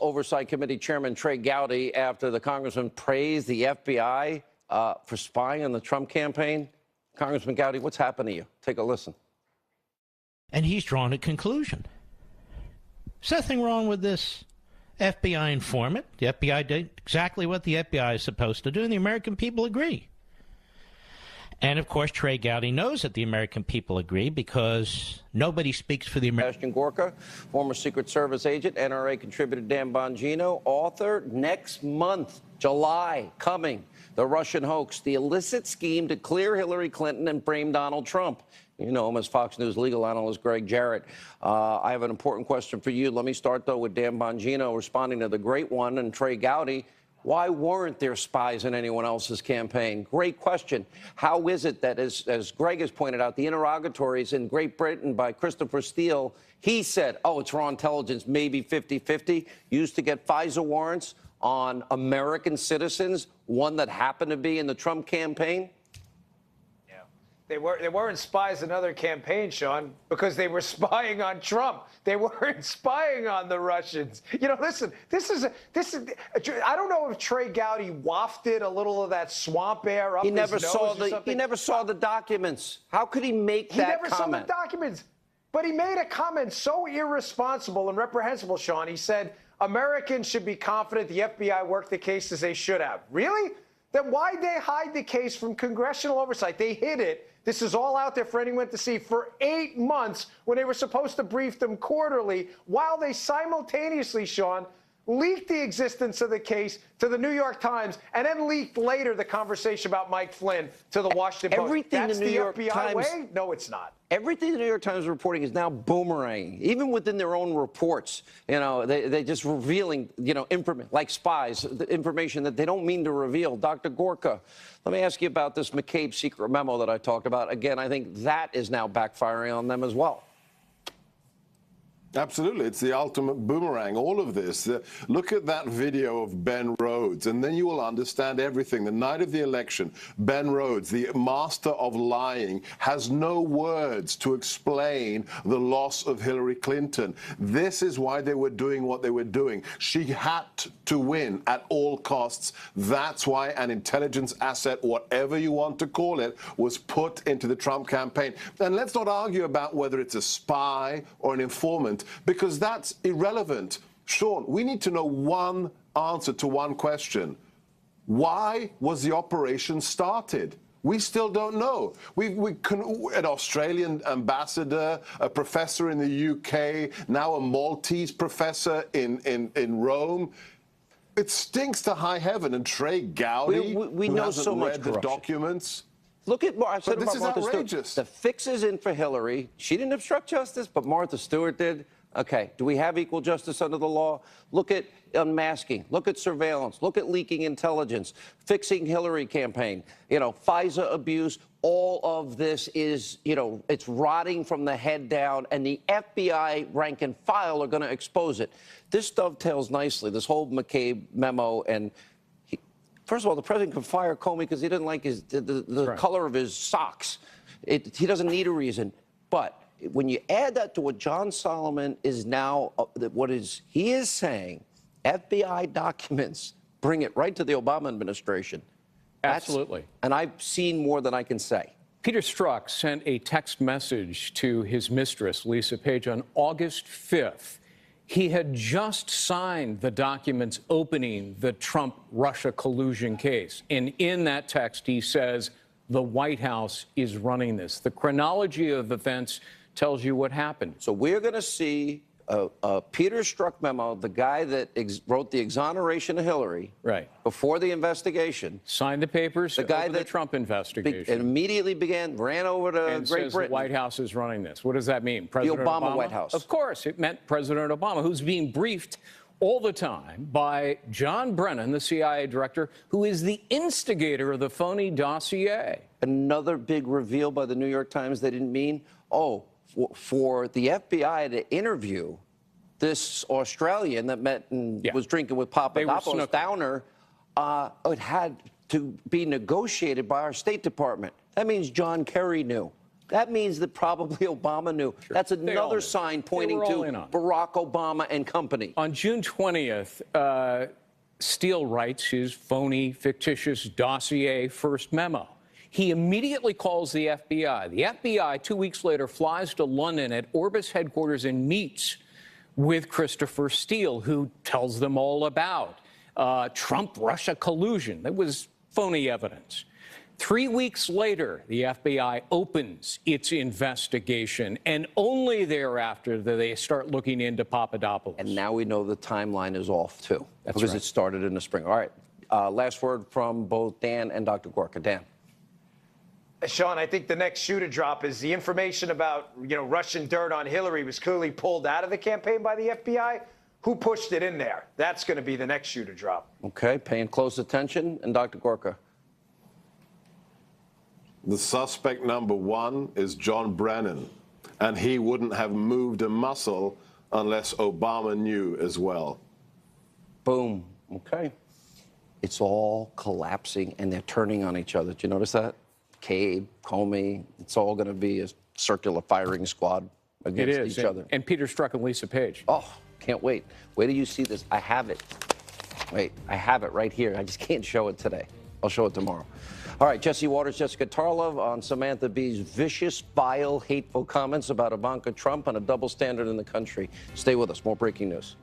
Oversight Committee Chairman Trey Gowdy after the congressman praised the FBI for spying on the Trump campaign. Congressman Gowdy, what's happened to you? Take a listen. And he's drawn a conclusion. There's nothing wrong with this FBI informant. The FBI did exactly what the FBI is supposed to do, and the American people agree. And, of course, Trey Gowdy knows that the American people agree because nobody speaks for the American. Gorka, former Secret Service agent, NRA contributor Dan Bongino, author, next month, July, coming, The Russian Hoax, the illicit scheme to clear Hillary Clinton and frame Donald Trump. You know him as Fox News legal analyst Greg Jarrett. I have an important question for you. Let me start, though, with Dan Bongino responding to the great one and Trey Gowdy. Why weren't there spies in anyone else's campaign? Great question. How is it that, as Greg has pointed out, the interrogatories in Great Britain by Christopher Steele, he said, oh, it's raw intelligence, maybe 50-50, used to get FISA warrants on American citizens, one that happened to be in the Trump campaign? They weren't spies in other campaigns, Sean, because they were spying on Trump. They weren't spying on the Russians. You know, listen, this is I don't know if Trey Gowdy wafted a little of that swamp air up his nose or something. He never saw the documents. How could he make that comment? He never saw the documents. But he made a comment so irresponsible and reprehensible, Sean. He said, Americans should be confident the FBI worked the case as they should have. Really? Then why'd they hide the case from congressional oversight? They hid it. This is all out there for anyone to see for 8 months when they were supposed to brief them quarterly, while they simultaneously, Sean, leaked the existence of the case to the New York Times and then leaked later the conversation about Mike Flynn to the Washington Post. Everything That's the New York FBI Times way? No, it's not. Everything the New York Times is reporting is now boomerang, even within their own reports. You know, they just revealing, you know, like spies, the information that they don't mean to reveal. Dr. Gorka, let me ask you about this McCabe secret memo that I talked about. Again, I think that is now backfiring on them as well. Absolutely. It's the ultimate boomerang, all of this. Look at that video of Ben Rhodes, and then you will understand everything. The night of the election, Ben Rhodes, the master of lying, has no words to explain the loss of Hillary Clinton. This is why they were doing what they were doing. She had to win at all costs. That's why an intelligence asset, whatever you want to call it, was put into the Trump campaign. And let's not argue about whether it's a spy or an informant, because that's irrelevant. Sean, we need to know one answer to one question. Why was the operation started? We still don't know. An Australian ambassador, a professor in the UK, now a Maltese professor in Rome. It stinks to high heaven. And Trey Gowdy, we who know hasn't so much read the corruption. Documents. Look at I said But this about is Martha outrageous. Stewart. The fix is in for Hillary. She didn't obstruct justice, but Martha Stewart did. Okay, do we have equal justice under the law? Look at unmasking. Look at surveillance. Look at leaking intelligence. Fixing Hillary campaign. You know, FISA abuse. All of this is, you know, it's rotting from the head down, and the FBI rank and file are going to expose it. This dovetails nicely, this whole McCabe memo, and first of all, the president can fire Comey because he didn't like the color of his socks. He doesn't need a reason. But when you add that to what John Solomon is now, he is saying, FBI documents, bring it right to the Obama administration. Absolutely. And I've seen more than I can say. Peter Strzok sent a text message to his mistress, Lisa Page, on August 5th. He had just signed the documents opening the Trump-Russia collusion case. And in that text, he says, the White House is running this. The chronology of events tells you what happened. So we're going to see a Peter Strzok memo, the guy that wrote the exoneration of Hillary, right before the investigation, signed the papers, the guy that the Trump investigation, and immediately ran over to and Great says Britain. The White House is running this. What does that mean? President the Obama White House. Of course, it meant President Obama, who's being briefed all the time by John Brennan, the CIA director, who is the instigator of the phony dossier. Another big reveal by the New York Times they didn't mean. For the FBI to interview this Australian that met and was drinking with Papadopoulos Downer, it had to be negotiated by our State Department. That means John Kerry knew. That means that probably Obama knew. That's They all another knew. sign They pointing were all to in on it. Barack Obama and company. On June 20th, Steele writes his phony, fictitious dossier first memo. He immediately calls the FBI. The FBI, 2 weeks later, flies to London at Orbis headquarters and meets with Christopher Steele, who tells them all about Trump-Russia collusion. That was phony evidence. 3 weeks later, the FBI opens its investigation, and only thereafter do they start looking into Papadopoulos. And now we know the timeline is off, too, because right. it started in the spring. All right. Last word from both Dan and Dr. Gorka. Dan. Sean, I think the next shoe to drop is the information about, Russian dirt on Hillary was clearly pulled out of the campaign by the FBI. Who pushed it in there? That's going to be the next shoe to drop. Okay, paying close attention. And Dr. Gorka. The suspect number one is John Brennan, and he wouldn't have moved a muscle unless Obama knew as well. Boom. Okay. It's all collapsing, and they're turning on each other. Did you notice that? Cade, Comey, it's all going to be a circular firing squad against each other. And Peter Strzok and Lisa Page. Oh, can't wait. Wait till you see this. I have it. Wait, I have it right here. I just can't show it today. I'll show it tomorrow. All right, Jesse Waters, Jessica Tarlov on Samantha Bee's vicious, vile, hateful comments about Ivanka Trump and a double standard in the country. Stay with us. More breaking news.